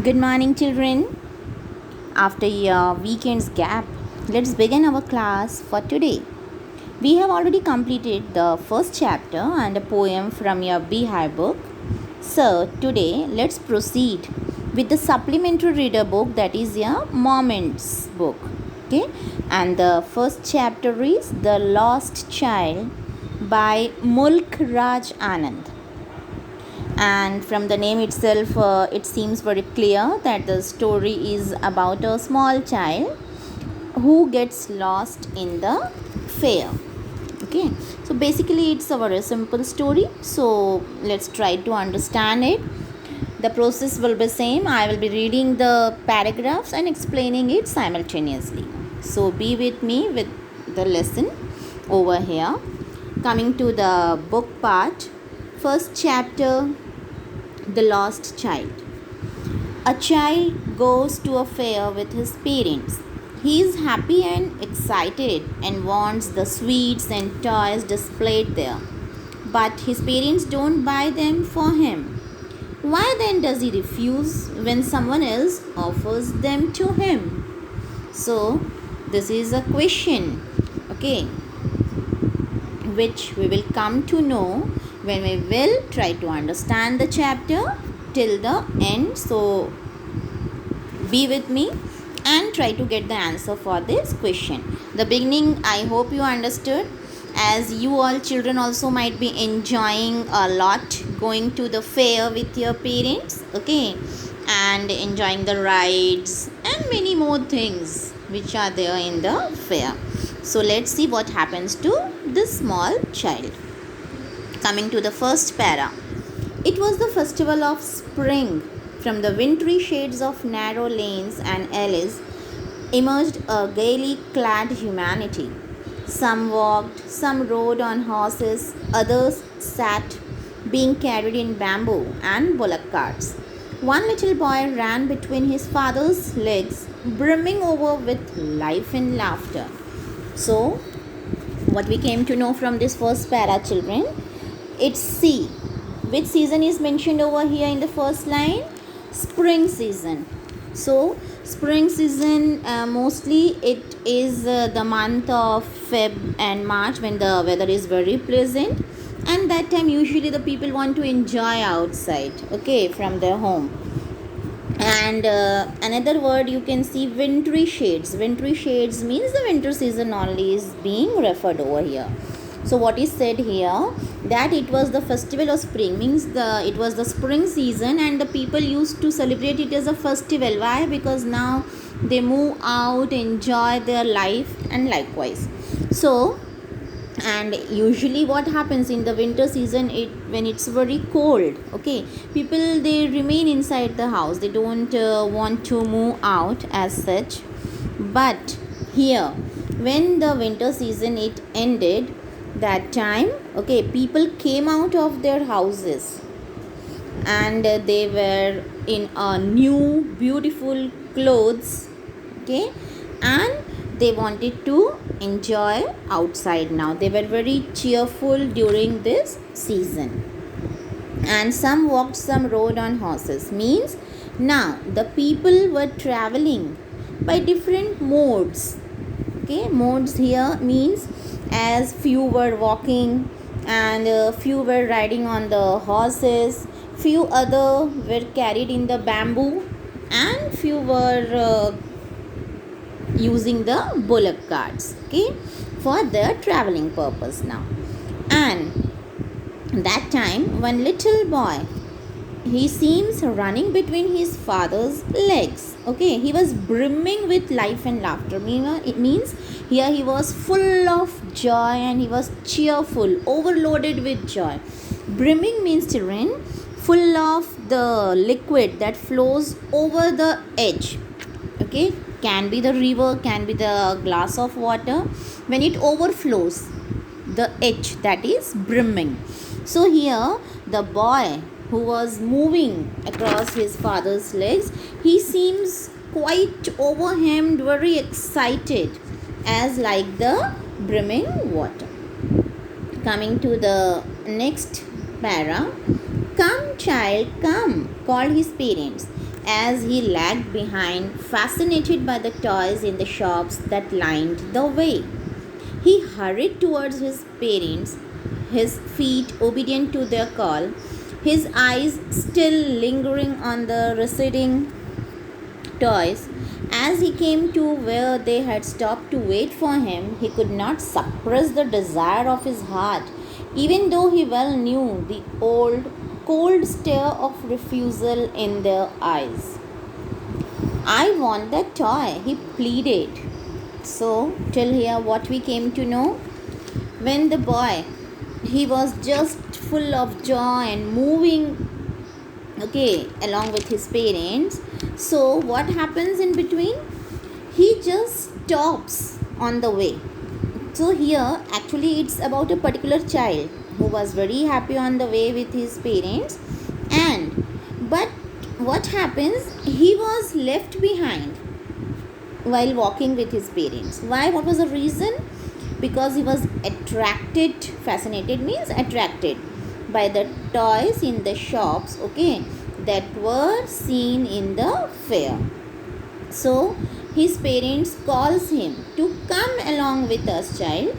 Good morning, children. After a weekend's gap, let's begin our class for today. We have already completed the first chapter and a poem from your Bihar book. So, today let's proceed with the supplementary reader book, that is your Moments book. Okay, and the first chapter is The Lost Child by Mulk Raj Anand. And from the name itself, it seems very clear that the story is about a small child who gets lost in the fair. Okay, so basically it's a very simple story, so let's try to understand it. The process will be same. I will be reading the paragraphs and explaining it simultaneously, so be with me with the lesson over here. Coming to the book part, first chapter, The Lost Child. A child goes to a fair with his parents. He is happy and excited and wants the sweets and toys displayed there. But his parents don't buy them for him. Why then does he refuse when someone else offers them to him? So, this is a question, okay, which we will come to know when we will try to understand the chapter till the end. So, be with me and try to get the answer for this question. The beginning, I hope you understood, as you all children also might be enjoying a lot going to the fair with your parents, okay, and enjoying the rides and many more things which are there in the fair. So let's see what happens to this small child. Coming to the first para. It was the festival of spring. From the wintry shades of narrow lanes and alleys emerged a gaily clad humanity. Some walked, some rode on horses, others sat, being carried in bamboo and bullock carts. One little boy ran between his father's legs, brimming over with life and laughter. So, what we came to know from this first para, children, it's C. Which season is mentioned over here in the first line? Spring season. So, spring season, mostly it is the month of Feb and March, when the weather is very pleasant, and that time usually the people want to enjoy outside, okay, from their home. And another word you can see, wintry shades. Wintry shades means the winter season only is being referred over here. So what is said here, that it was the festival of spring, means it was the spring season and the people used to celebrate it as a festival. Why? Because now they move out, enjoy their life, and likewise. So, and usually what happens in the winter season, when it's very cold, okay, people they remain inside the house, they don't want to move out as such. But here, when the winter season it ended, that time, okay, people came out of their houses and they were in a new beautiful clothes, okay, and they wanted to enjoy outside. Now they were very cheerful during this season. And some walked, some rode on horses, means now the people were traveling by different modes. Okay, modes here means as few were walking and few were riding on the horses, few other were carried in the bamboo, and few were using the bullock carts, okay, for their traveling purpose now. And that time, one little boy, he seems running between his father's legs, okay, he was brimming with life and laughter. It means here he was full of joy and he was cheerful, overloaded with joy. Brimming means, children, full of the liquid that flows over the edge, okay, can be the river, can be the glass of water. When it overflows the edge, that is brimming. So here the boy who was moving across his father's legs, he seems quite overwhelmed, very excited, as like the brimming water. Coming to the next para. Come, child, come, called his parents. as he lagged behind, fascinated by the toys in the shops that lined the way. He hurried towards his parents, his feet obedient to their call, his eyes still lingering on the receding toys. As he came to where they had stopped to wait for him, he could not suppress the desire of his heart, even though he well knew the old, cold stare of refusal in their eyes. I want that toy, he pleaded. So, till here, what we came to know, when the boy, he was just full of joy and moving, okay, along with his parents. So what happens in between? He just stops on the way. So here actually it's about a particular child who was very happy on the way with his parents, and but what happens, he was left behind while walking with his parents. Why? What was the reason? Because he was attracted, fascinated means attracted, by the toys in the shops, okay, that were seen in the fair. So his parents calls him to come along with us, child,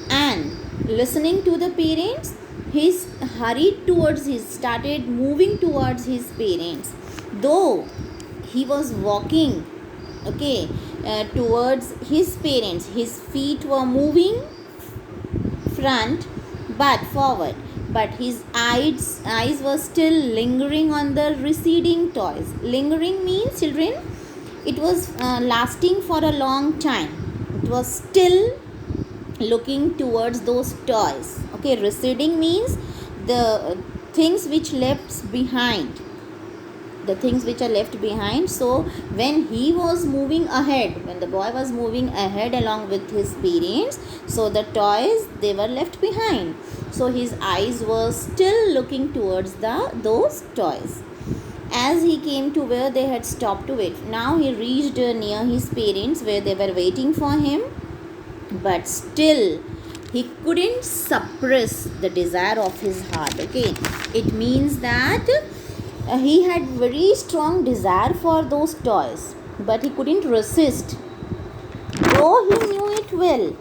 and listening to the parents, he hurried towards his, started moving towards his parents, though he was walking, okay, towards his parents. His feet were moving front but forward, but his eyes were still lingering on the receding toys. Lingering means, children, it was lasting for a long time. It was still looking towards those toys. Okay, receding means the things which left behind, the things which are left behind. So when he was moving ahead, when the boy was moving ahead along with his parents, so the toys, they were left behind, so his eyes were still looking towards those toys. As he came to where they had stopped to wait, now he reached near his parents where they were waiting for him, but still he couldn't suppress the desire of his heart. Okay, it means that he had very strong desire for those toys, but he couldn't resist, though he knew it well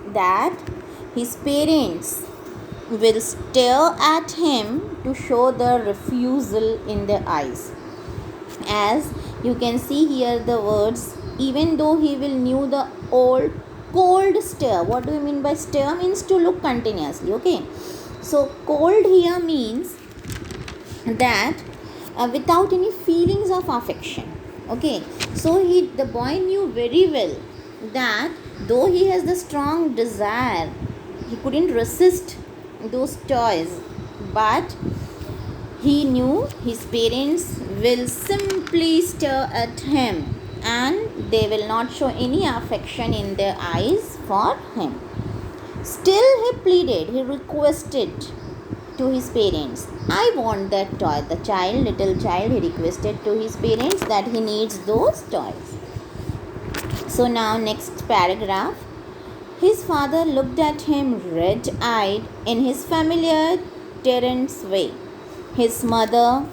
that his parents will stare at him to show the refusal in their eyes. As you can see here the words, even though he will knew the old cold stare. What do you mean by stare? Means to look continuously. Okay, so cold here means that without any feelings of affection. Okay, so the boy knew very well that though he has the strong desire, he couldn't resist those toys, but he knew his parents will simply stare at him and they will not show any affection in their eyes for him. Still he pleaded, he requested to his parents, I want that toy. The child, little child, he requested to his parents that he needs those toys. So now next paragraph. His father looked at him red-eyed in his familiar Terence way. His mother,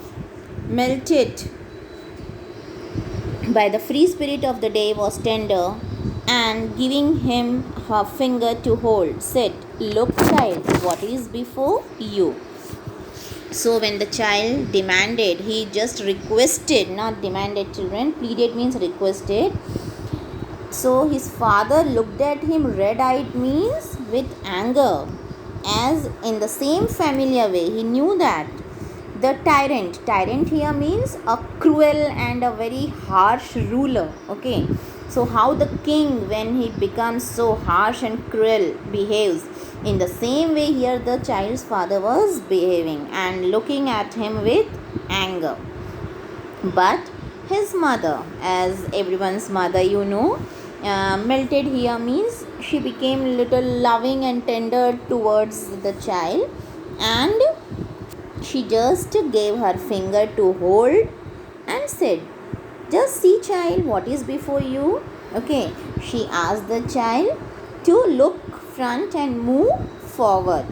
melted by the free spirit of the day, was tender and giving him her finger to hold, said, Look, child, what is before you? So when the child demanded, he just requested, not demanded, children. Pleaded means requested. So his father looked at him red-eyed means with anger, as in the same familiar way. He knew that the tyrant here means a cruel and a very harsh ruler. Okay, so how the king, when he becomes so harsh and cruel, behaves, in the same way here the child's father was behaving and looking at him with anger. But his mother, as everyone's mother, melted here means she became little loving and tender towards the child, and she just gave her finger to hold and said, just see, child, what is before you. Okay, she asked the child to look front and move forward.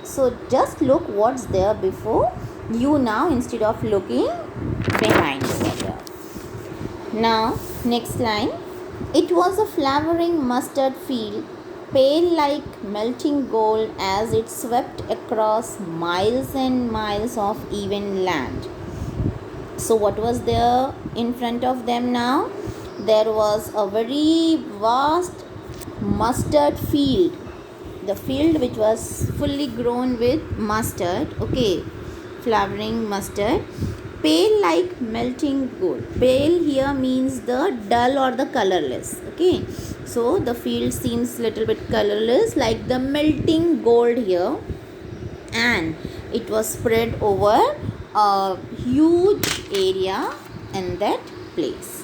So just look what's there before you now instead of looking behind. Now, next line. It was a flowering mustard field, pale like melting gold as it swept across miles and miles of even land. So, what was there in front of them now? There was a very vast mustard field, the field which was fully grown with mustard, okay, flowering mustard, pale like melting gold. Pale here means the dull or the colorless, okay. So the field seems little bit colorless like the melting gold here, and it was spread over a huge area in that place.